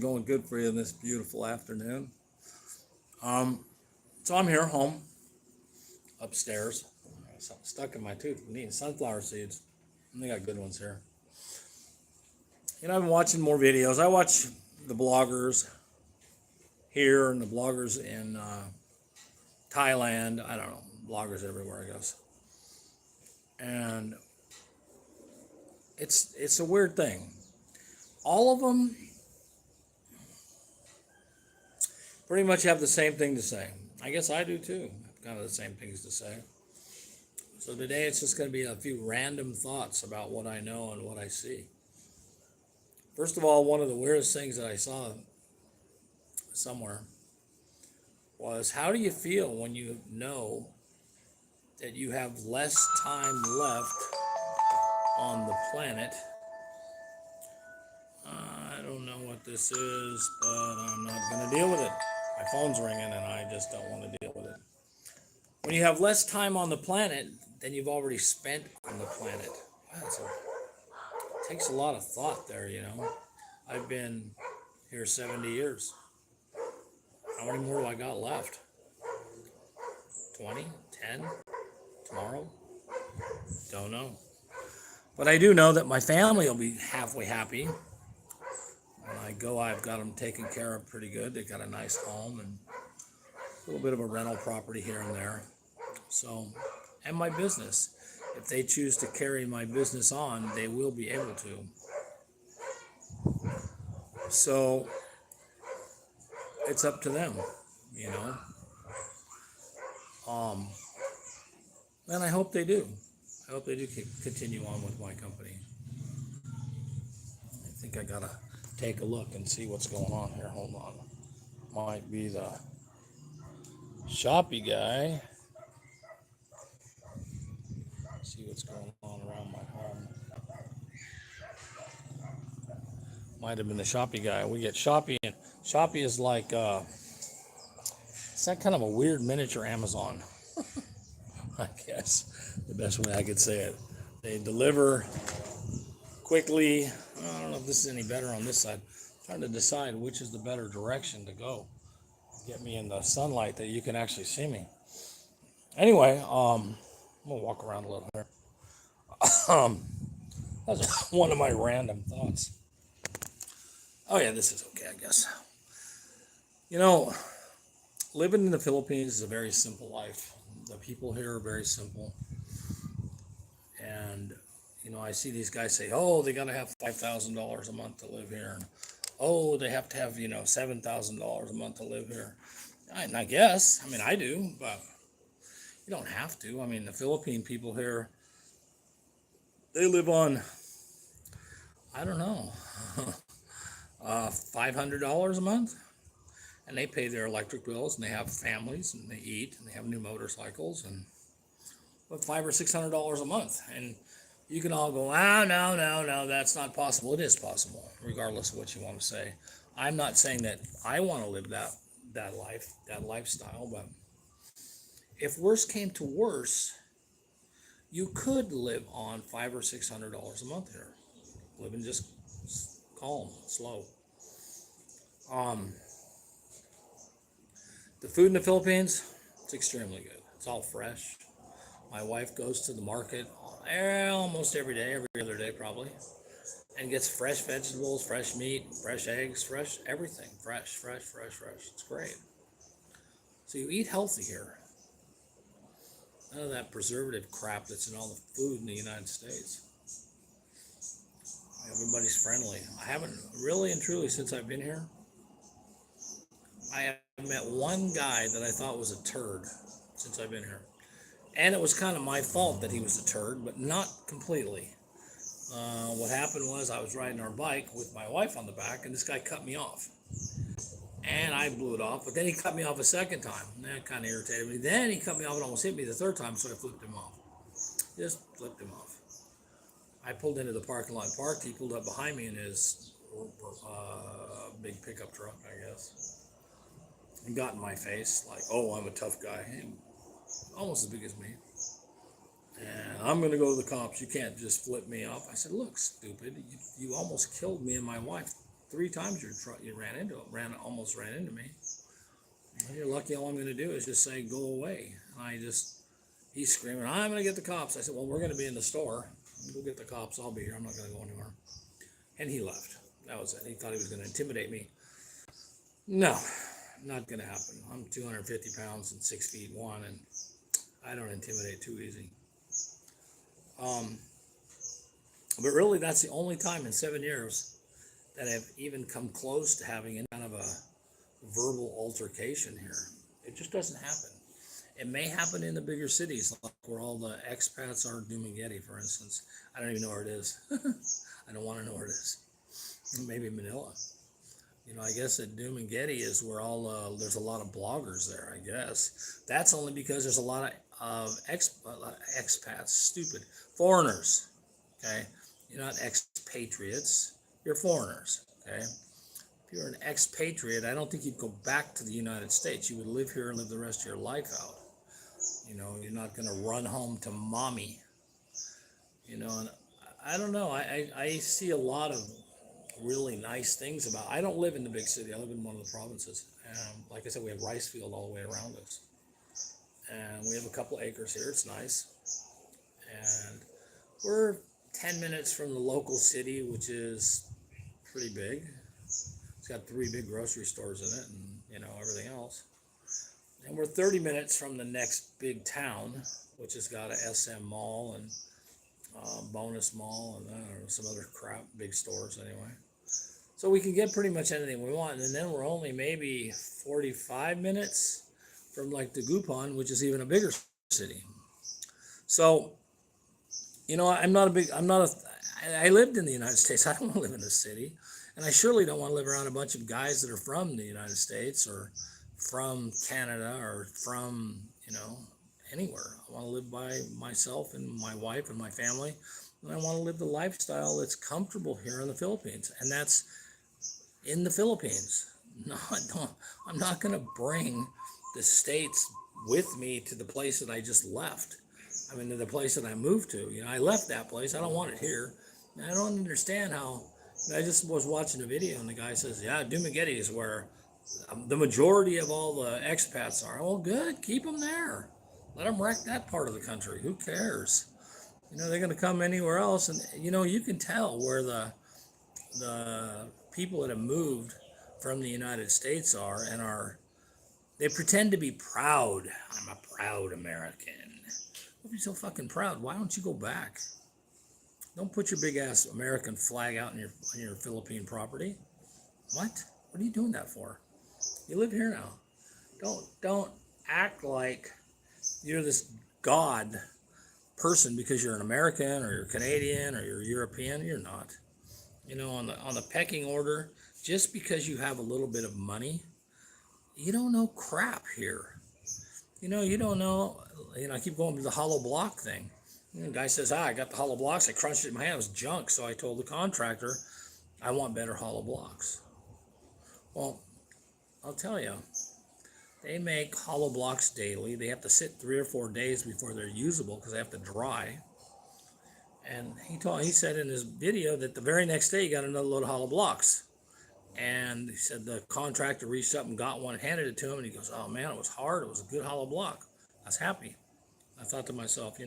Going good for you this beautiful afternoon. Um, so I'm here home upstairs. Something stuck in my tooth. I'm eating sunflower seeds. And they got good ones here. I've been watching more videos. I watch the bloggers here and the bloggers in Thailand. I don't know, bloggers everywhere, I guess. And it's a weird thing. All of them pretty much have the same thing to say. I guess I do too. Kind of the same things to say. So today it's just going to be a few random thoughts about what I know and what I see. First of all, one of the weirdest things that I saw somewhere was, how do you feel when you know that you have less time left on the planet? I don't know what this is, but I'm not going to deal with it. My phone's ringing and I just don't want to deal with it. When you have less time on the planet than you've already spent on the planet. Wow, it takes a lot of thought there. I've been here 70 years. How many more do I got left? 20? 10? Tomorrow? Don't know. But I do know that my family will be halfway happy. When I go, I've got them taken care of pretty good. They've got a nice home and a little bit of a rental property here and there. So, and my business. If they choose to carry my business on, they will be able to. So, it's up to them. And I hope they do. I hope they do continue on with my company. I think I gotta take a look and see what's going on here. Hold on. Might be the Shopee guy. See what's going on around my home. Might have been the Shopee guy. We get Shopee, and Shopee is like it's that kind of a weird miniature Amazon. I guess the best way I could say it. They deliver quickly. I don't know if this is any better on this side. I'm trying to decide which is the better direction to go. Get me in the sunlight that you can actually see me. Anyway, I'm gonna walk around a little here. That's one of my random thoughts. Oh yeah, this is okay, I guess. You know, living in the Philippines is a very simple life. The people here are very simple. And, I see these guys say, oh, they got to have $5,000 a month to live here. And, oh, they have to have, $7,000 a month to live here. And I guess, I do, but you don't have to. The Philippine people here, they live on, I don't know, $500 a month. And they pay their electric bills, and they have families, and they eat, and they have new motorcycles, and but $500 or $600 a month. And you can all go, no, that's not possible. It is possible, regardless of what you want to say. I'm not saying that I want to live that life, that lifestyle, but if worse came to worse, you could live on $500 or $600 a month here, living just calm, slow. The food in the Philippines, it's extremely good. It's all fresh. My wife goes to the market almost every day, every other day probably, and gets fresh vegetables, fresh meat, fresh eggs, fresh everything. Fresh. It's great. So you eat healthy here. None of that preservative crap that's in all the food in the United States. Everybody's friendly. I haven't really and truly, since I've been here, I have met one guy that I thought was a turd since I've been here. And it was kind of my fault that he was a turd, but not completely. What happened was, I was riding our bike with my wife on the back, and this guy cut me off. And I blew it off, but then he cut me off a second time. And that kind of irritated me. Then he cut me off and almost hit me the third time, so I flipped him off. Just flipped him off. I pulled into the parking lot, parked. He pulled up behind me in his big pickup truck, I guess. And got in my face like, oh, I'm a tough guy. Almost as big as me. And I'm going to go to the cops. You can't just flip me off. I said, look, stupid, you almost killed me and my wife 3 times you almost ran into me. Well, you're lucky. All I'm going to do is just say, go away. And he's screaming, I'm going to get the cops. I said, well, we're going to be in the store. Go get the cops. I'll be here. I'm not going to go anywhere. And he left. That was it. He thought he was going to intimidate me. No, not going to happen. I'm 250 pounds and 6 feet 1, and I don't intimidate too easy. But really, that's the only time in 7 years that I've even come close to having any kind of a verbal altercation here. It just doesn't happen. It may happen in the bigger cities, like where all the expats are. Dumaguete, for instance. I don't even know where it is. I don't want to know where it is. Maybe Manila. I guess at Dumaguete is where there's a lot of bloggers there, I guess. That's only because there's a lot of expats, stupid, foreigners, okay? You're not expatriates, you're foreigners, okay? If you're an expatriate, I don't think you'd go back to the United States. You would live here and live the rest of your life out. You're not going to run home to mommy. And I don't know. I see a lot of really nice things about. I don't live in the big city. I live in one of the provinces. Like I said, we have rice field all the way around us. And we have a couple acres here. It's nice. And we're 10 minutes from the local city, which is pretty big. It's got 3 big grocery stores in it and, everything else. And we're 30 minutes from the next big town, which has got a SM Mall and Bonus Mall and some other crap, big stores anyway. So we can get pretty much anything we want. And then we're only maybe 45 minutes from like the Gupon, which is even a bigger city. So, I lived in the United States. I don't want to live in a city. And I surely don't want to live around a bunch of guys that are from the United States or from Canada or from, anywhere. I want to live by myself and my wife and my family. And I want to live the lifestyle that's comfortable here in the Philippines. And that's in the Philippines. No, I'm not going to bring the States with me to the place that I just left. I mean, to the place that I moved to. I left that place. I don't want it here. And I don't understand how. I just was watching a video and the guy says, yeah, Dumaguete is where the majority of all the expats are. Well, good. Keep them there. Let them wreck that part of the country. Who cares? They're going to come anywhere else. And, you can tell where the people that have moved from the United States they pretend to be proud. I'm a proud American. Don't be so fucking proud. Why don't you go back? Don't put your big ass American flag out on your Philippine property. What? What are you doing that for? You live here now. Don't act like you're this God person because you're an American or you're Canadian or you're European. You're not. On the pecking order, just because you have a little bit of money, you don't know crap here. You don't know. I keep going to the hollow block thing. The guy says, I got the hollow blocks. I crunched it in my hand. It was junk. So I told the contractor, I want better hollow blocks. Well, I'll tell you, they make hollow blocks daily. They have to sit 3 or 4 days before they're usable because they have to dry. And he said in his video that the very next day he got another load of hollow blocks. And he said the contractor reached up and got one and handed it to him. And he goes, oh man, it was hard. It was a good hollow block. I was happy. I thought to myself,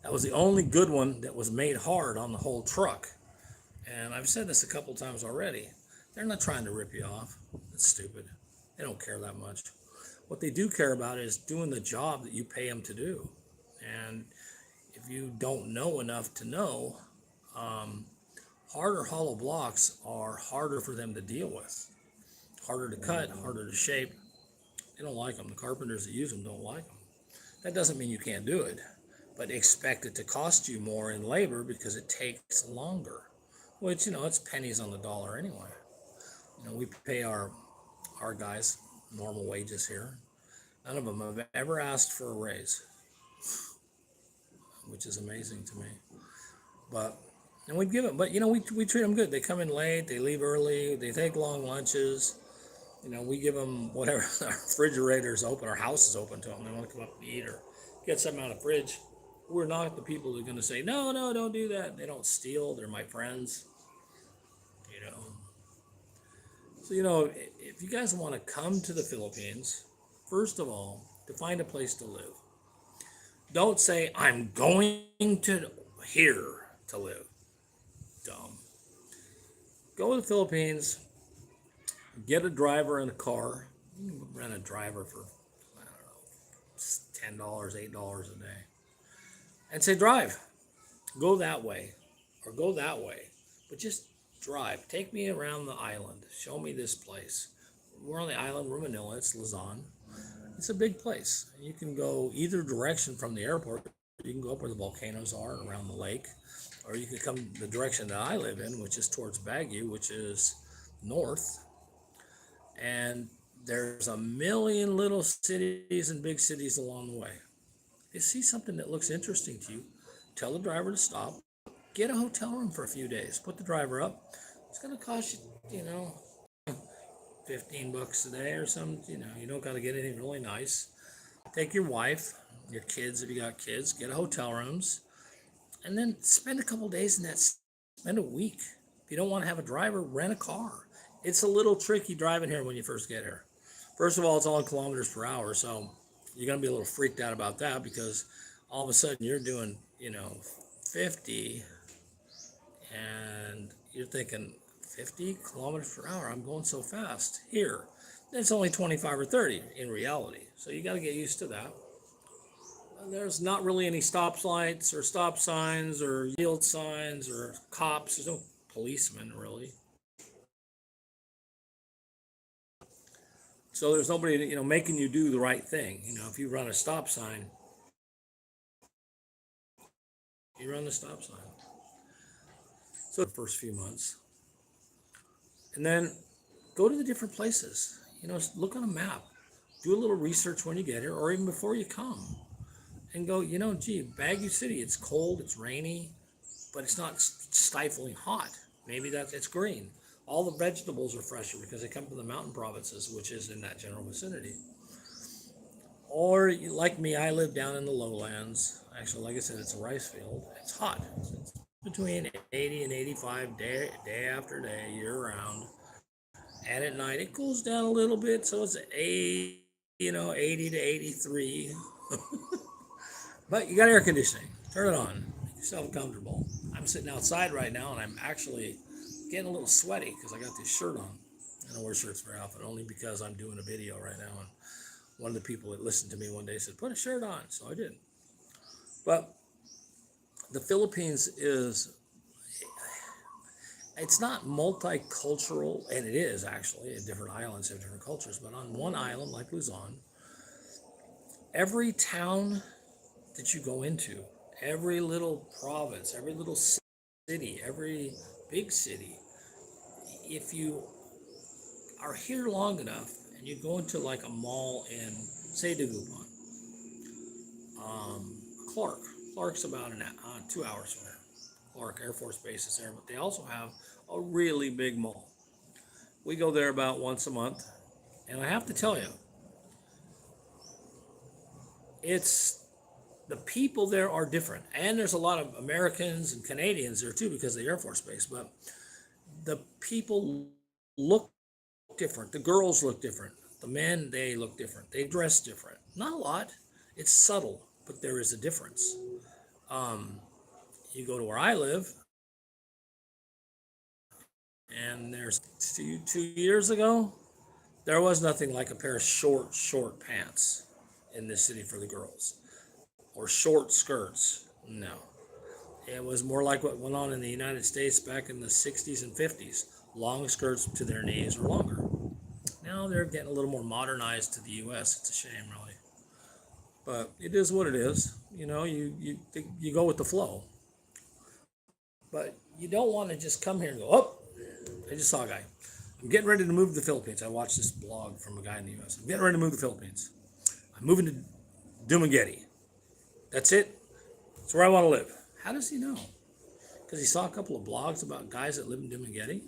that was the only good one that was made hard on the whole truck. And I've said this a couple times already. They're not trying to rip you off. It's stupid. They don't care that much. What they do care about is doing the job that you pay them to do. And if you don't know enough to know, harder hollow blocks are harder for them to deal with. Harder to cut, harder to shape. They don't like them. The carpenters that use them don't like them. That doesn't mean you can't do it, but expect it to cost you more in labor because it takes longer. Which, it's pennies on the dollar anyway. We pay our guys normal wages here. None of them have ever asked for a raise, which is amazing to me. And we give them, but we treat them good. They come in late, they leave early, they take long lunches. We give them whatever. Our refrigerator's open, our house is open to them. They want to come up and eat or get something out of the fridge. We're not the people that are going to say, no, don't do that. They don't steal. They're my friends. So, if you guys want to come to the Philippines, first of all, to find a place to live, don't say, I'm going to here to live. Dumb. Go to the Philippines, get a driver in a car. You can rent a driver for, I don't know, $10, $8 a day. And say, drive. Go that way or go that way. But just drive. Take me around the island. Show me this place. We're on the island, we're Manila, it's Luzon. It's a big place. You can go either direction from the airport. You can go up where the volcanoes are around the lake, or you can come the direction that I live in, which is towards Baguio, which is north. And there's a million little cities and big cities along the way. If you see something that looks interesting to you, tell the driver to stop, get a hotel room for a few days, put the driver up. It's going to cost you, $15 a day or something. You don't got to get anything really nice. Take your wife, your kids, if you got kids, get a hotel rooms, and then spend a couple days in that. Spend a week. If you don't want to have a driver, rent a car. It's a little tricky driving here when you first get here. First of all, it's all in kilometers per hour, so you're going to be a little freaked out about that because all of a sudden you're doing, 50, and you're thinking, 50 kilometers per hour, I'm going so fast here. It's only 25 or 30 in reality. So you got to get used to that. There's not really any stop lights or stop signs or yield signs or cops. There's no policemen really. So there's nobody, making you do the right thing. If you run a stop sign, you run the stop sign. So the first few months. And then go to the different places. Look on a map. Do a little research when you get here or even before you come. And go, Baguio City, it's cold, it's rainy, but it's not stifling hot. Maybe it's green. All the vegetables are fresher because they come from the mountain provinces, which is in that general vicinity. Or like me, I live down in the lowlands. Actually, like I said, it's a rice field. It's hot. It's between 80 and 85 day after day, year round. And at night, it cools down a little bit, so it's 80 to 83. But you got air conditioning. Turn it on. Make yourself comfortable. I'm sitting outside right now, and I'm actually getting a little sweaty because I got this shirt on. I don't wear shirts very often, only because I'm doing a video right now. And one of the people that listened to me one day said, put a shirt on. So I did. But the Philippines it's not multicultural, and it is actually. Different islands have different cultures. But on one island, like Luzon, every town that you go into, every little province, every little city, every big city, if you are here long enough and you go into like a mall in, say, Dagupan, Clark's about 2 hours from there. Clark Air Force Base is there, but they also have a really big mall. We go there about once a month, and I have to tell you, the people there are different, and there's a lot of Americans and Canadians there too because of the Air Force Base, but the people look different. The girls look different. The men, they look different. They dress different. Not a lot. It's subtle, but there is a difference. You go to where I live, and there's 2 years ago, there was nothing like a pair of short pants in this city for the girls, or short skirts. No. It was more like what went on in the United States back in the 60s and 50s. Long skirts to their knees or longer. Now they're getting a little more modernized to the U.S. It's a shame, really. But it is what it is. You go with the flow. But you don't want to just come here and go, oh, I just saw a guy. I'm getting ready to move to the Philippines. I watched this blog from a guy in the U.S. I'm getting ready to move to the Philippines. I'm moving to Dumaguete. That's it. That's where I want to live. How does he know? Because he saw a couple of blogs about guys that live in Dumaguete.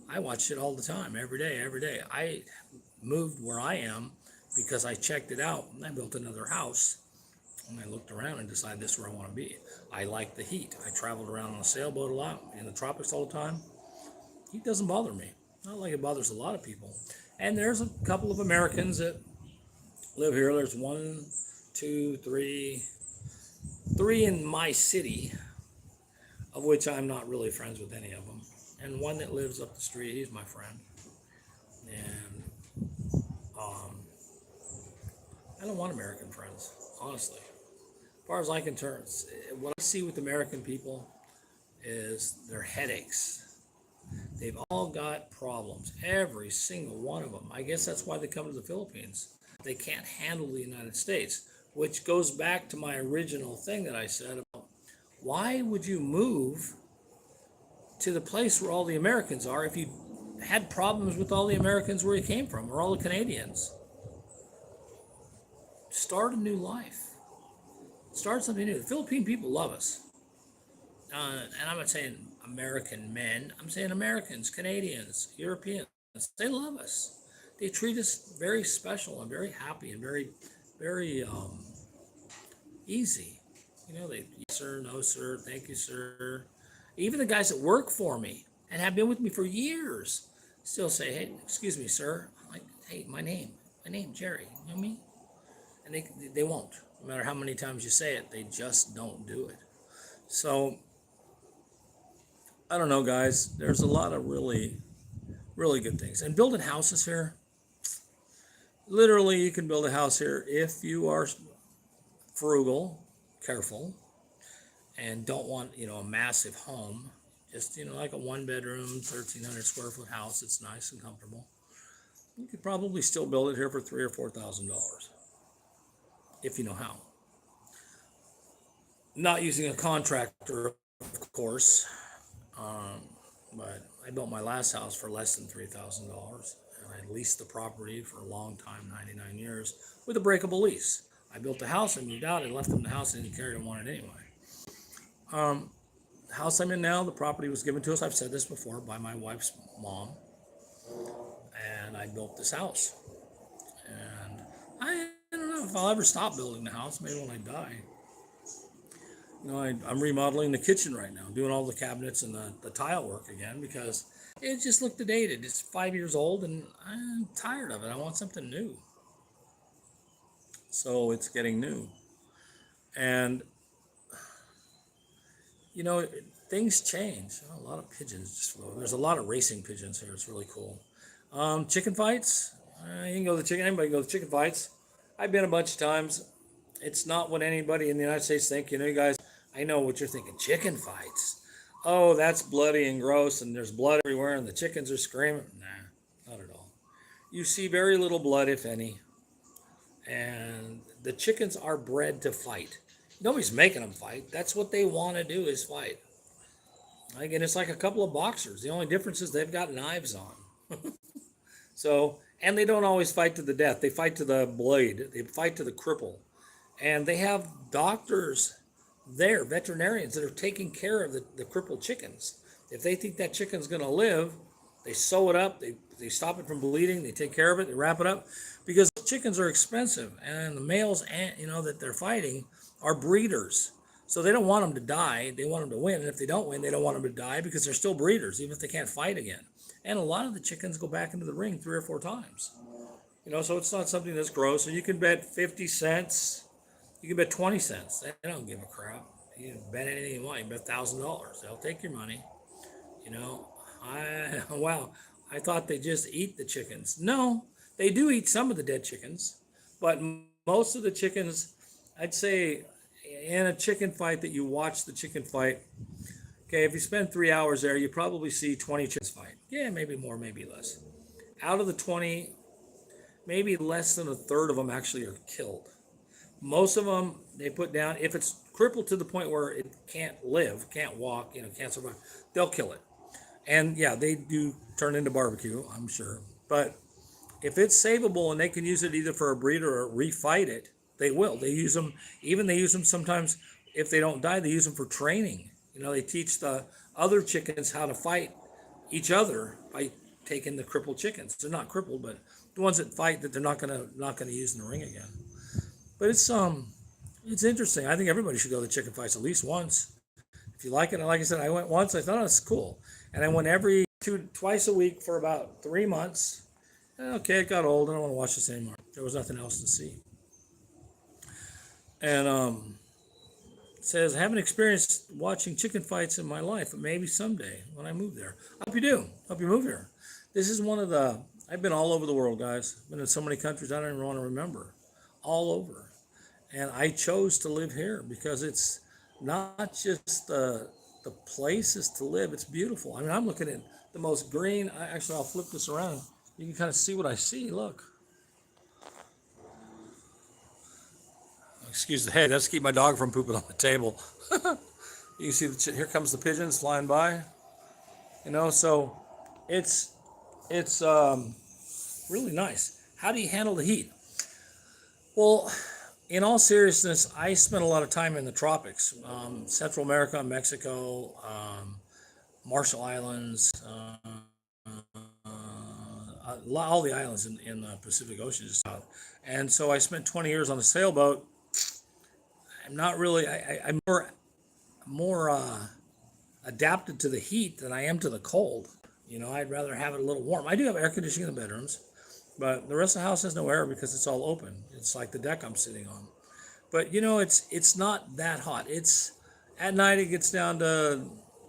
I watch it all the time, every day. I moved where I am because I checked it out and I built another house. And I looked around and decided this is where I want to be. I like the heat. I traveled around on a sailboat a lot in the tropics all the time. Heat doesn't bother me. Not like it bothers a lot of people. And there's a couple of Americans that live here. There's one, two, three in my city, of which I'm not really friends with any of them. And one that lives up the street, he's my friend. And um, I don't want American friends, honestly. As far as I can turn, what I see with American people is their headaches. They've all got problems, every single one of them. I guess that's why they come to the Philippines. They can't handle the United States, which goes back to my original thing that I said about why would you move to the place where all the Americans are if you had problems with all the Americans where you came from or all the Canadians? Start a new life. Start something new. The Philippine people love us. And I'm not saying American men, I'm saying Americans, Canadians, Europeans. They love us. They treat us very special and very happy and very easy. They, yes, sir, no, sir, thank you, sir. Even the guys that work for me and have been with me for years still say, hey, excuse me, sir. I'm like, hey, my name, Jerry. You know me? And they won't. No matter how many times you say it, they just don't do it. So, I don't know, guys. There's a lot of really, really good things. And building houses here, literally, you can build a house here if you are frugal, careful, and don't want, a massive home. Just, like a one bedroom, 1,300 square foot house. It's nice and comfortable. You could probably still build it here for $3,000 or $4,000 if you know how. Not using a contractor, of course. But I built my last house for less than $3,000, and I leased the property for a long time, 99 years, with a breakable lease. I built the house and moved out and left them the house and didn't care, didn't want it anyway. The house I'm in now, the property was given to us, I've said this before, by my wife's mom, and I built this house. And I don't know if I'll ever stop building the house, maybe when I die. I'm remodeling the kitchen right now, doing all the cabinets and the tile work again because it just looked dated. It's 5 years old and I'm tired of it. I want something new. So it's getting new. And, things change. A lot of pigeons just flew. There's a lot of racing pigeons here. It's really cool. Chicken fights. You can go to anybody can go to chicken fights. I've been a bunch of times. It's not what anybody in the United States think. You guys, I know what you're thinking. Chicken fights. Oh, that's bloody and gross, and there's blood everywhere, and the chickens are screaming. Nah, not at all. You see very little blood, if any. And the chickens are bred to fight. Nobody's making them fight. That's what they want to do is fight. Again, it's like a couple of boxers. The only difference is they've got knives on. So, and they don't always fight to the death. They fight to the blade. They fight to the cripple. And they have doctors there, veterinarians, that are taking care of the crippled chickens. If they think that chicken's going to live, they sew it up, they stop it from bleeding, they take care of it, they wrap it up, because chickens are expensive, and the males, that they're fighting are breeders. So they don't want them to die, they want them to win, and if they don't win, they don't want them to die because they're still breeders, even if they can't fight again. And a lot of the chickens go back into the ring 3 or 4 times. So it's not something that's gross. So you can bet 50 cents, you can bet 20 cents. They don't give a crap. You can bet anything you want. You bet $1,000. They'll take your money. Wow. I thought they just eat the chickens. No, they do eat some of the dead chickens, but most of the chickens, I'd say, in a chicken fight that you watch the chicken fight, okay, if you spend 3 hours there, you probably see 20 chickens fight. Yeah, maybe more, maybe less. Out of the 20, maybe less than a third of them actually are killed. Most of them, they put down, if it's crippled to the point where it can't live, can't walk, can't survive, they'll kill it. And yeah, they do turn into barbecue, I'm sure. But if it's savable and they can use it either for a breeder or refight it, they will. They use them sometimes, if they don't die, they use them for training. They teach the other chickens how to fight each other by taking the crippled chickens. They're not crippled, but the ones that fight that they're not gonna use in the ring again. But it's interesting. I think everybody should go to chicken fights at least once. If you like it, and like I said, I went once. I thought it was cool, and I went every twice a week for about 3 months. Okay, it got old. I don't want to watch this anymore. There was nothing else to see. And it says, I haven't experienced watching chicken fights in my life, but maybe someday when I move there. I hope you do. Hope you move here. This is one of the, I've been all over the world, guys. I've been in so many countries I don't even want to remember. All over. And I chose to live here because it's not just the places to live, it's beautiful. I mean, I'm looking at the most green. Actually, I'll flip this around. You can kind of see what I see. Look. Excuse the, hey, that's to keep my dog from pooping on the table. You can see here comes the pigeons flying by. You know, so it's really nice. How do you handle the heat? Well, in all seriousness, I spent a lot of time in the tropics, Central America, Mexico, Marshall Islands, all the islands in the Pacific Ocean. And so I spent 20 years on a sailboat. I'm not really, I'm more adapted to the heat than I am to the cold. You know, I'd rather have it a little warm. I do have air conditioning in the bedrooms, but the rest of the house has no air because it's all open. It's like the deck I'm sitting on. But you know, it's not that hot. It's at night it gets down to,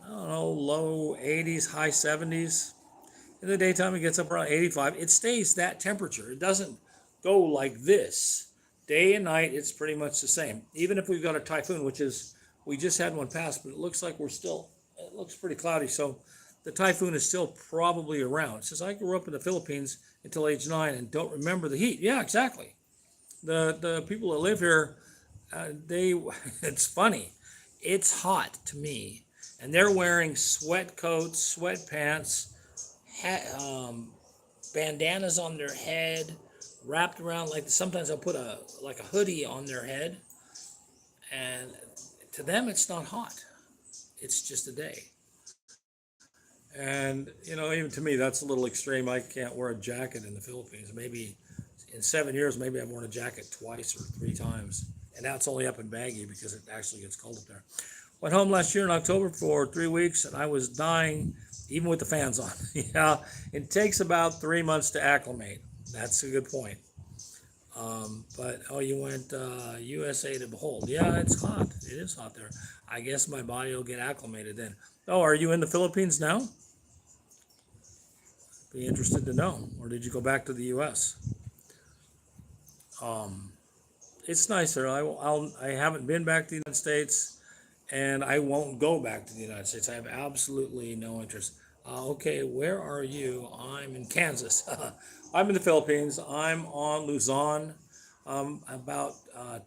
I don't know, low 80s, high 70s. In the daytime it gets up around 85. It stays that temperature. It doesn't go like this. Day and night it's pretty much the same. Even if we've got a typhoon, which is, we just had one pass, but it looks like it looks pretty cloudy. So the typhoon is still probably around. It says I grew up in the Philippines until age 9 and don't remember the heat. Yeah, exactly. The people that live here, it's funny. It's hot to me, and they're wearing sweat coats, sweatpants, bandanas on their head, wrapped around like sometimes they'll put a hoodie on their head, and to them it's not hot. It's just a day. And you know, even to me, that's a little extreme. I can't wear a jacket in the Philippines. Maybe in 7 years, maybe I've worn a jacket twice or 3 times. And now it's only up in Baguio because it actually gets cold up there. Went home last year in October for 3 weeks and I was dying, even with the fans on. Yeah, it takes about 3 months to acclimate. That's a good point. But, oh, you went USA to behold. Yeah, it's hot. It is hot there. I guess my body will get acclimated then. Oh, are you in the Philippines now? Be interested to know. Or did you go back to the US? It's nicer. I haven't been back to the United States, and I won't go back to the United States. I have absolutely no interest. Okay, where are you? I'm in Kansas. I'm in the Philippines. I'm on Luzon, about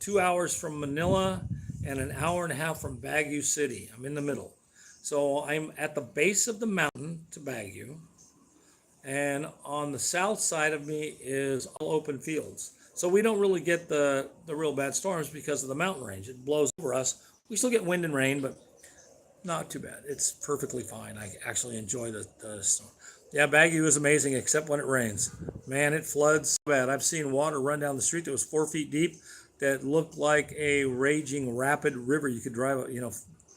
2 hours from Manila and an hour and a half from Baguio City. I'm in the middle. So I'm at the base of the mountain to Baguio, and on the south side of me is all open fields. So we don't really get the real bad storms because of the mountain range. It blows over us. We still get wind and rain, but not too bad. It's perfectly fine. I actually enjoy the storm. Yeah, Baguio is amazing, except when it rains. Man, it floods so bad. I've seen water run down the street that was 4 feet deep that looked like a raging rapid river. You could drive,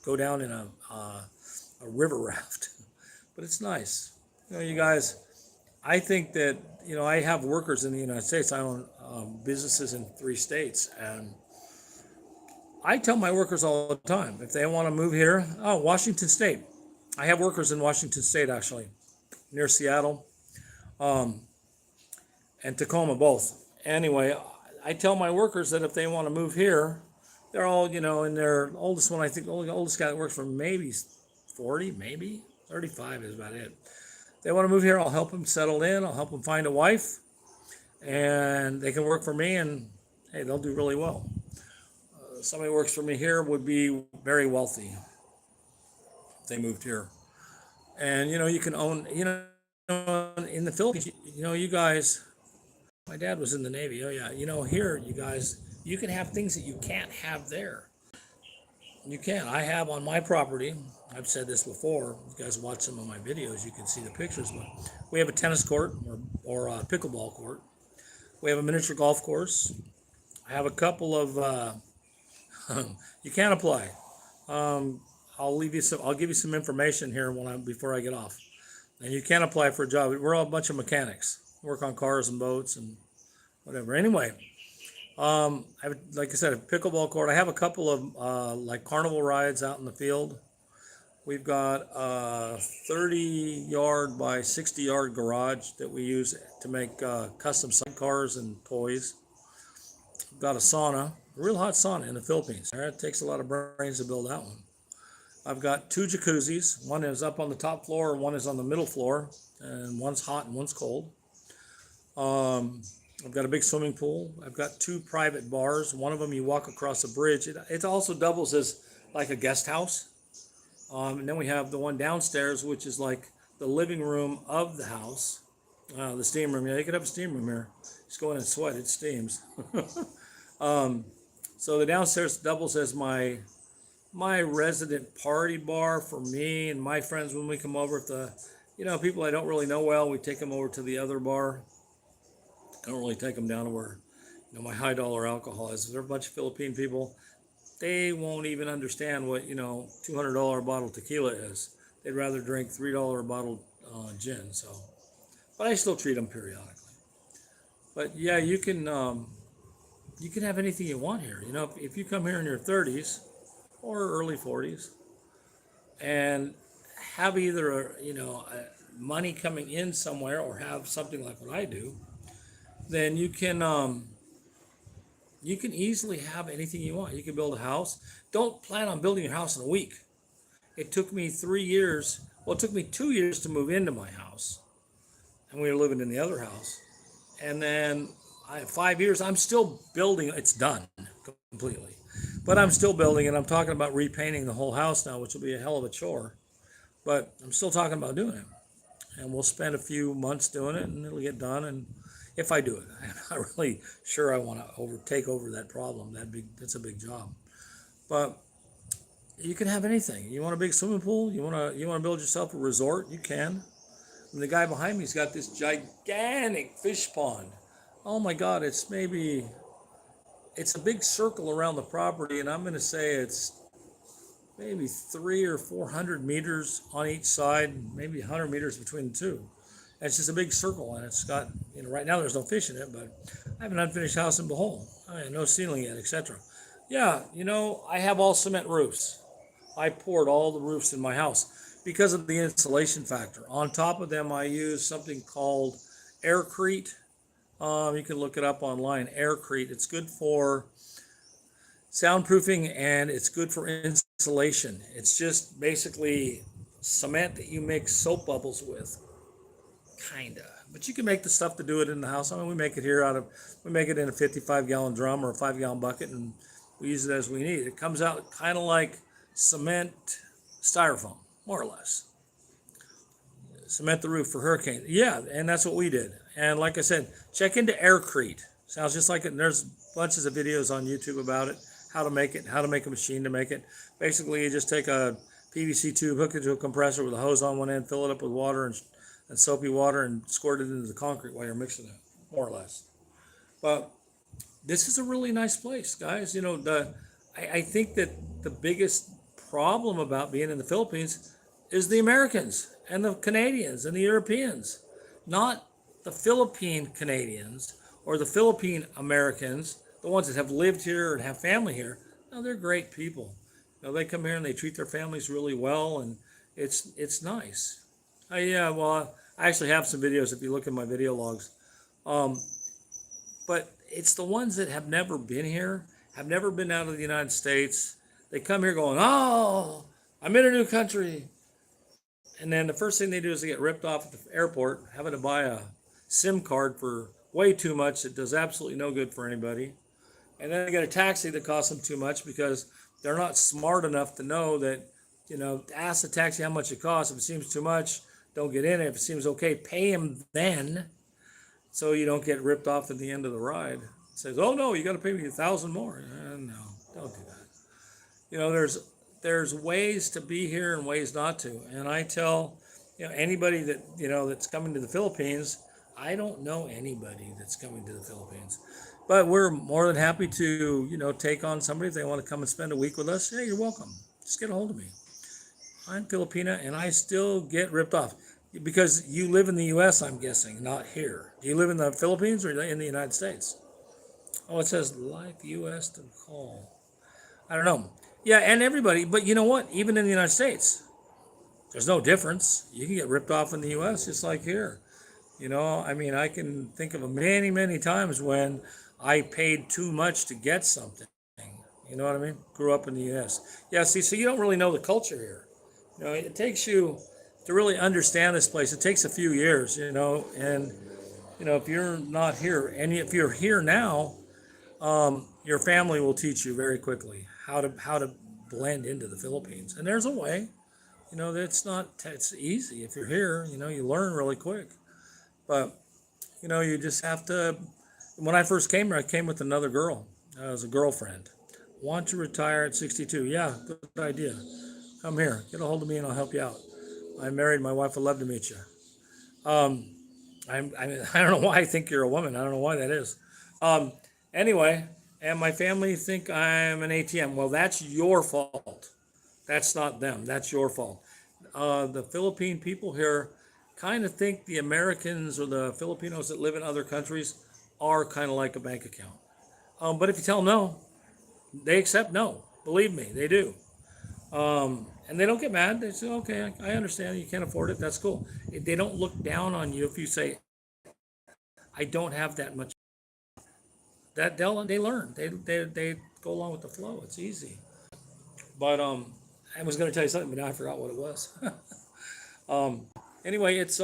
go down in a river raft. But it's nice. You know, you guys, I think that, I have workers in the United States. I own businesses in 3 states. And I tell my workers all the time, if they want to move here, Washington State. I have workers in Washington State, actually, near Seattle, and Tacoma, both. Anyway, I tell my workers that if they want to move here, they're all, and their oldest one, I think the oldest guy that works for maybe 40, maybe 35 is about it. They want to move here, I'll help them settle in. I'll help them find a wife, and they can work for me, and hey, they'll do really well. Somebody who works for me here would be very wealthy if they moved here. And, you can own, in the Philippines, you guys, my dad was in the Navy. Oh, yeah. Here, you guys, you can have things that you can't have there. You can. I have on my property, I've said this before, you guys watch some of my videos, you can see the pictures, but we have a tennis court or a pickleball court. We have a miniature golf course. I have a couple of, you can apply. I'll give you some information here before I get off. and you can apply for a job. We're all a bunch of mechanics, work on cars and boats and whatever. Anyway, like I said, a pickleball court. I have a couple of like carnival rides out in the field. We've got a 30-yard by 60-yard garage that we use to make custom sidecars and toys. We've got a sauna, a real hot sauna in the Philippines. It takes a lot of brains to build that one. I've got 2 jacuzzis. One is up on the top floor and one is on the middle floor. And one's hot and one's cold. I've got a big swimming pool. I've got 2 private bars. One of them you walk across a bridge. It also doubles as like a guest house. And then we have the one downstairs, which is like the living room of the house. The steam room. Yeah, you could have a steam room here. Just go in and sweat. It steams. So the downstairs doubles as my resident party bar for me and my friends when we come over. If the people I don't really know well, we take them over to the other bar. I don't really take them down to where my high dollar alcohol is. They're a bunch of Philippine people. They won't even understand what $200 bottle tequila is. They'd rather drink $3 a bottle gin. So, but I still treat them periodically. But yeah, you can have anything you want here. If you come here in your 30s or early 40s and have either money coming in somewhere or have something like what I do, then you can easily have anything you want. You can build a house. Don't plan on building your house in a week. It took me 3 years. Well, it took me 2 years to move into my house, and we were living in the other house. And then 5 years, I'm still building. It's done completely, but I'm still building, and I'm talking about repainting the whole house now, which will be a hell of a chore. But I'm still talking about doing it, and we'll spend a few months doing it, and it'll get done. And if I do it, I'm not really sure I want to take over that problem. That's a big job. But you can have anything. You want a big swimming pool? You want to build yourself a resort? You can. And the guy behind me's got this gigantic fish pond. Oh my God, it's a big circle around the property, and I'm going to say it's maybe 300 or 400 meters on each side, maybe 100 meters between the two. And it's just a big circle, and it's got, right now there's no fish in it, but I have an unfinished house in Bohol. I have no ceiling yet, etc. Yeah, I have all cement roofs. I poured all the roofs in my house because of the insulation factor. On top of them, I use something called Aircrete. You can look it up online, Aircrete. It's good for soundproofing and it's good for insulation. It's just basically cement that you make soap bubbles with, kinda. But you can make the stuff to do it in the house. I mean, we make it here we make it in a 55-gallon drum or a 5-gallon bucket, and we use it as we need. It comes out kind of like cement styrofoam, more or less. Cement the roof for hurricane. Yeah, and that's what we did. And like I said, check into Aircrete. Sounds just like it. And there's bunches of videos on YouTube about it, how to make it, how to make a machine to make it. Basically, you just take a PVC tube, hook it to a compressor with a hose on one end, fill it up with water and soapy water, and squirt it into the concrete while you're mixing it, more or less. But this is a really nice place, guys. I think that the biggest problem about being in the Philippines is the Americans and the Canadians and the Europeans, not the Philippine Canadians or the Philippine Americans, the ones that have lived here and have family here. No, they're great people. They come here and they treat their families really well, and it's nice. Yeah, well, I actually have some videos if you look at my video logs. But it's the ones that have never been here, have never been out of the United States. They come here going, oh, I'm in a new country. And then the first thing they do is they get ripped off at the airport, having to buy a SIM card for way too much that does absolutely no good for anybody. And then they get a taxi that costs them too much because they're not smart enough to know that, ask the taxi how much it costs. If it seems too much, don't get in it. If it seems okay, pay him then, so you don't get ripped off at the end of the ride. It says, oh no, you got to pay me $1,000 more. No, don't do that. There's ways to be here and ways not to. And I tell anybody that that's coming to the Philippines, I don't know anybody that's coming to the Philippines, but we're more than happy to take on somebody if they want to come and spend a week with us. Hey, you're welcome. Just get a hold of me. I'm Filipina, and I still get ripped off. Because you live in the U.S., I'm guessing, not here. Do you live in the Philippines or in the United States? Oh, it says Life U.S. to call. I don't know. Yeah, and everybody, but you know what? Even in the United States, there's no difference. You can get ripped off in the U.S. just like here. I mean, I can think of many, many times when I paid too much to get something. You know what I mean? Grew up in the U.S. Yeah, see, so you don't really know the culture here. It takes you to really understand this place. It takes a few years, and if you're not here, and if you're here now, your family will teach you very quickly how to blend into the Philippines. And there's a way. It's not it's easy. If you're here, you learn really quick. But you just have to. When I first came here, I came with another girl. I was a girlfriend. Want to retire at 62? Yeah, good idea. Come here, get a hold of me, and I'll help you out. I'm married. My wife would love to meet you. Um, I don't know why I think you're a woman. I don't know why that is. Um, anyway, and my family think I'm an ATM. Well, that's your fault. That's not them. That's your fault. The Philippine people here kind of think the Americans or the Filipinos that live in other countries are kind of like a bank account. But if you tell them no, they accept no. Believe me, they do. And they don't get mad. They say, okay, I understand. You can't afford it. That's cool. They don't look down on you if you say, I don't have that much. They learn. They go along with the flow. It's easy. But I was going to tell you something, but now I forgot what it was. um, anyway, it's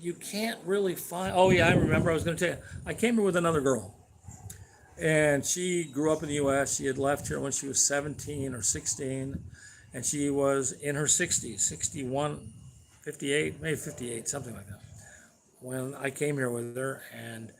you can't really find. Oh yeah, I remember. I was going to tell you. I came here with another girl, and she grew up in the U.S. She had left here when she was 17 or 16, and she was in her 60s, 61, 58, maybe 58, something like that, when I came here with her. And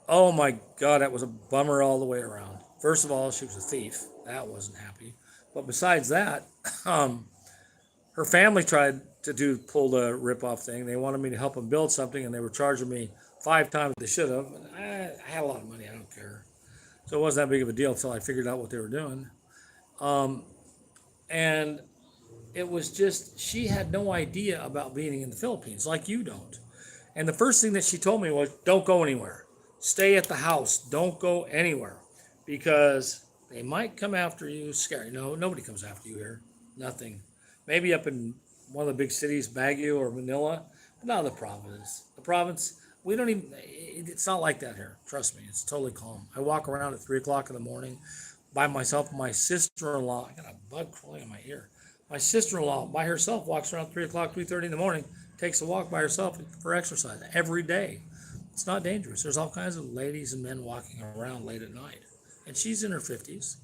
oh my God, that was a bummer all the way around. First of all, she was a thief. That wasn't happy. But besides that, her family tried to pull the rip-off thing. They wanted me to help them build something, and they were charging me 5 times what they should have. I had a lot of money. I don't care. So it wasn't that big of a deal until I figured out what they were doing. And it was just, she had no idea about being in the Philippines, like you don't. And the first thing that she told me was, don't go anywhere. Stay at the house. Don't go anywhere. Because they might come after you. Scary. No, nobody comes after you here. Nothing. Maybe up in one of the big cities, Baguio or Manila, but not the province. The province, we don't even, it's not like that here. Trust me, it's totally calm. I walk around at 3 o'clock in the morning by myself. My sister-in-law, I got a bug crawling in my ear. My sister-in-law by herself walks around 3 o'clock, 3:30 in the morning, takes a walk by herself for exercise every day. It's not dangerous. There's all kinds of ladies and men walking around late at night. And she's in her 50s.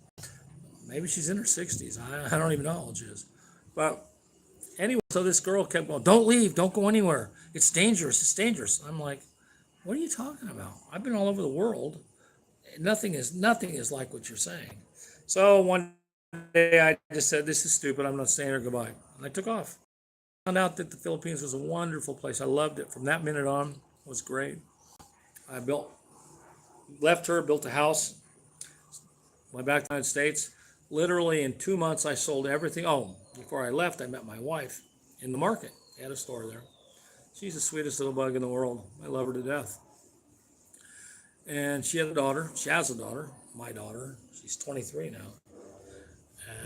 Maybe she's in her 60s. I don't even know how old she is. But anyway, so this girl kept going, don't leave, don't go anywhere. It's dangerous, it's dangerous. I'm like, what are you talking about? I've been all over the world. Nothing is like what you're saying. So one day I just said, this is stupid. I'm not saying her goodbye. And I took off. Found out that the Philippines was a wonderful place. I loved it. From that minute on, it was great. I left her, built a house, went back to the United States. Literally in 2 months, I sold everything. Oh, before I left, I met my wife in the market. They had a store there. She's the sweetest little bug in the world. I love her to death. And she had a daughter. She has a daughter, my daughter. She's 23 now.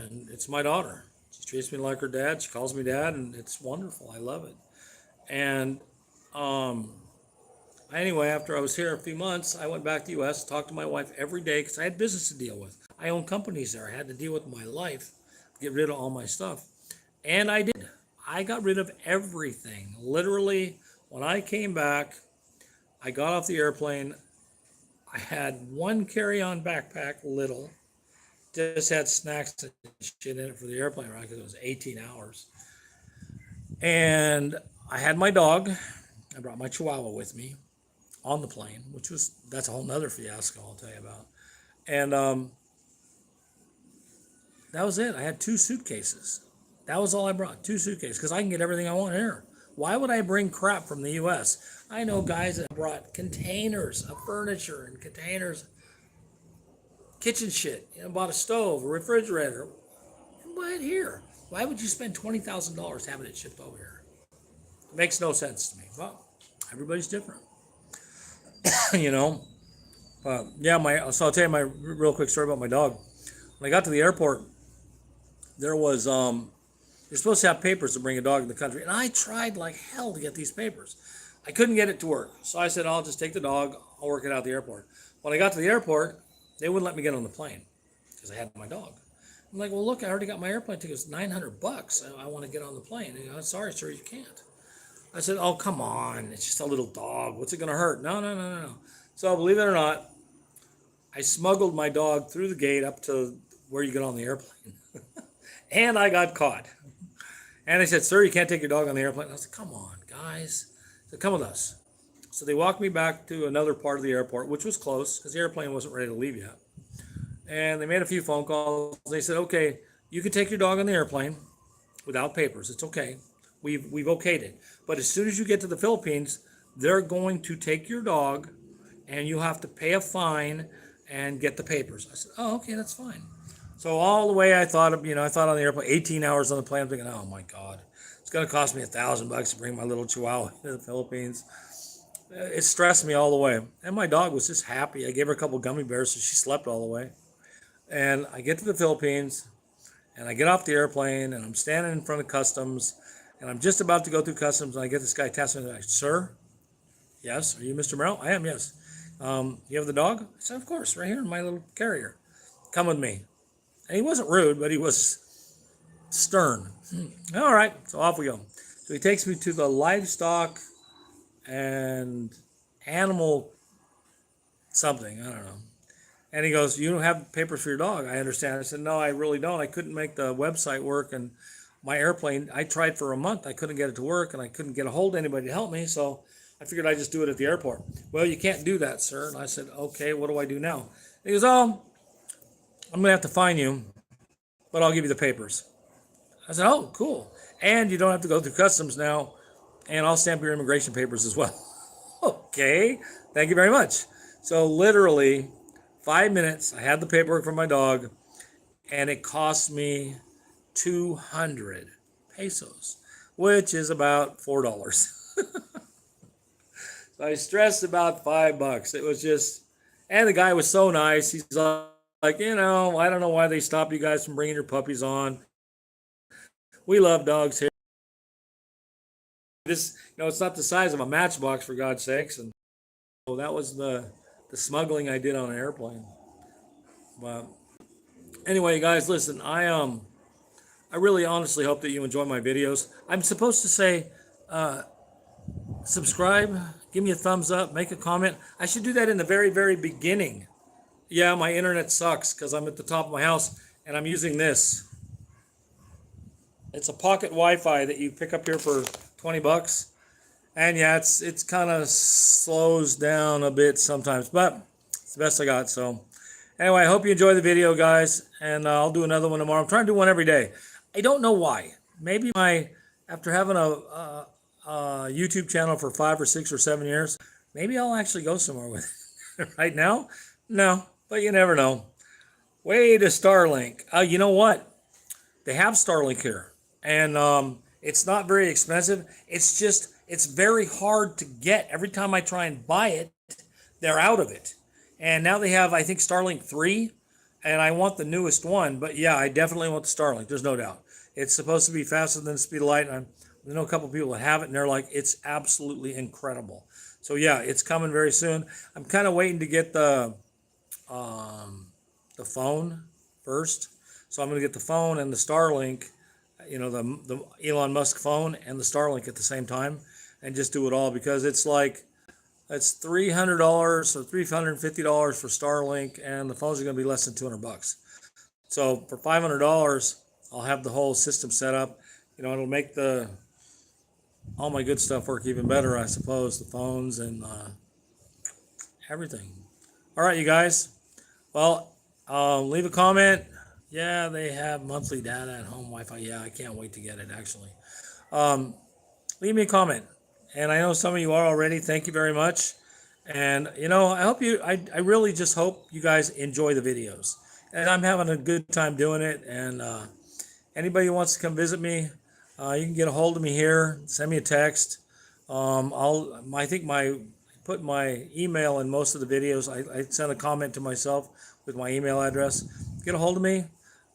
And it's my daughter. She treats me like her dad. She calls me dad, and it's wonderful. I love it. And anyway, after I was here a few months, I went back to the U.S., talked to my wife every day because I had business to deal with. I own companies there. I had to deal with my life, get rid of all my stuff. And I did. I got rid of everything. Literally, when I came back, I got off the airplane. I had one carry-on backpack, little. Just had snacks and shit in it for the airplane ride because it was 18 hours. And I had my dog. I brought my Chihuahua with me on the plane, that's a whole nother fiasco I'll tell you about. And that was it. I had 2 suitcases. That was all I brought, 2 suitcases, because I can get everything I want here. Why would I bring crap from the U.S.? I know guys that brought containers of furniture and containers, kitchen shit, bought a stove, a refrigerator. Buy it here. Why would you spend $20,000 having it shipped over here? It makes no sense to me. Well, everybody's different, you know. Yeah, so I'll tell you my real quick story about my dog. When I got to the airport, there was you're supposed to have papers to bring a dog in the country, and I tried like hell to get these papers. I couldn't get it to work, so I said I'll just take the dog. I'll work it out at the airport. When I got to the airport, they wouldn't let me get on the plane because I had my dog. I'm like, well, look, I already got my airplane ticket. It's $900. I want to get on the plane. And he goes, sorry, sir, you can't. I said, oh, come on. It's just a little dog. What's it going to hurt? No, no, no, no, no. So believe it or not, I smuggled my dog through the gate up to where you get on the airplane. And I got caught. And they said, sir, you can't take your dog on the airplane. I said, come on, guys. I said, come with us. So they walked me back to another part of the airport, which was close because the airplane wasn't ready to leave yet. And they made a few phone calls. They said, okay, you can take your dog on the airplane without papers. It's okay. We've okayed it. But as soon as you get to the Philippines, they're going to take your dog and you have to pay a fine and get the papers. I said, oh, okay, that's fine. So all the way I thought on the airplane, 18 hours on the plane, I'm thinking, oh my God, it's going to cost me $1,000 to bring my little Chihuahua to the Philippines. It stressed me all the way. And my dog was just happy. I gave her a couple gummy bears, so she slept all the way. And I get to the Philippines, and I get off the airplane, and I'm standing in front of customs, and I'm just about to go through customs, and I get this guy testing me, like, sir, yes, are you Mr. Merrill? I am, yes. You have the dog? I said, of course, right here in my little carrier. Come with me. And he wasn't rude, but he was stern. All right, so off we go. So he takes me to the livestock and animal something, I don't know. And he goes, you don't have papers for your dog, I understand. I said, no, I really don't. I couldn't make the website work, and my airplane, I tried for a month. I couldn't get it to work, and I couldn't get a hold of anybody to help me, so I figured I'd just do it at the airport. Well, you can't do that, sir. And I said, okay, what do I do now? He goes, oh, I'm going to have to fine you, but I'll give you the papers. I said, oh, cool. And you don't have to go through customs now, and I'll stamp your immigration papers as well. Okay, thank you very much. So literally 5 minutes, I had the paperwork for my dog, and it cost me 200 pesos, which is about $4. So I stressed about $5. It was just, and the guy was so nice. He's like, I don't know why they stop you guys from bringing your puppies on. We love dogs here. This, it's not the size of a matchbox, for God's sakes. And so that was the smuggling I did on an airplane. But anyway, guys, listen, I really honestly hope that you enjoy my videos. I'm supposed to say, subscribe, give me a thumbs up, make a comment. I should do that in the very, very beginning. Yeah, my internet sucks because I'm at the top of my house and I'm using this. It's a pocket Wi-Fi that you pick up here for $20. And yeah, it's kind of slows down a bit sometimes, but it's the best I got. So anyway, I hope you enjoy the video, guys, and I'll do another one tomorrow. I'm trying to do one every day. I don't know why. Maybe after having a YouTube channel for 5 or 6 or 7 years, maybe I'll actually go somewhere with it. Right now, no, but you never know. Way to Starlink. You know what? They have Starlink here, and it's not very expensive. It's very hard to get. Every time I try and buy it, they're out of it. And now they have, I think, Starlink 3, and I want the newest one. But yeah, I definitely want the Starlink. There's no doubt. It's supposed to be faster than the speed of light. And I know a couple of people that have it, and they're like, it's absolutely incredible. So yeah, it's coming very soon. I'm kind of waiting to get the phone first. So I'm going to get the phone and the Starlink, the Elon Musk phone and the Starlink at the same time, and just do it all, because it's $300, so $350 for Starlink, and the phones are going to be less than $200. So for $500, I'll have the whole system set up. It'll make all my good stuff work even better, I suppose, the phones and everything. All right, you guys. Well, leave a comment. Yeah, they have monthly data at home Wi-Fi. Yeah, I can't wait to get it, actually. Leave me a comment. And I know some of you are already. Thank you very much. And, I hope I really just hope you guys enjoy the videos. And I'm having a good time doing it. And anybody who wants to come visit me, You can get a hold of me here. Send me a text. I think put my email in most of the videos. I sent a comment to myself with my email address. Get a hold of me.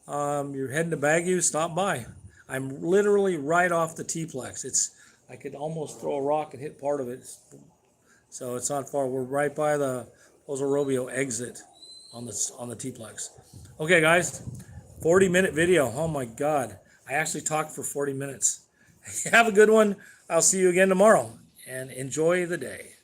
You're heading to Baguio, stop by. I'm literally right off the T-Plex. I could almost throw a rock and hit part of it. So it's not far. We're right by the Oso Robleo exit on the T-Plex. Okay, guys, 40-minute video. Oh my God. I actually talked for 40 minutes. Have a good one. I'll see you again tomorrow and enjoy the day.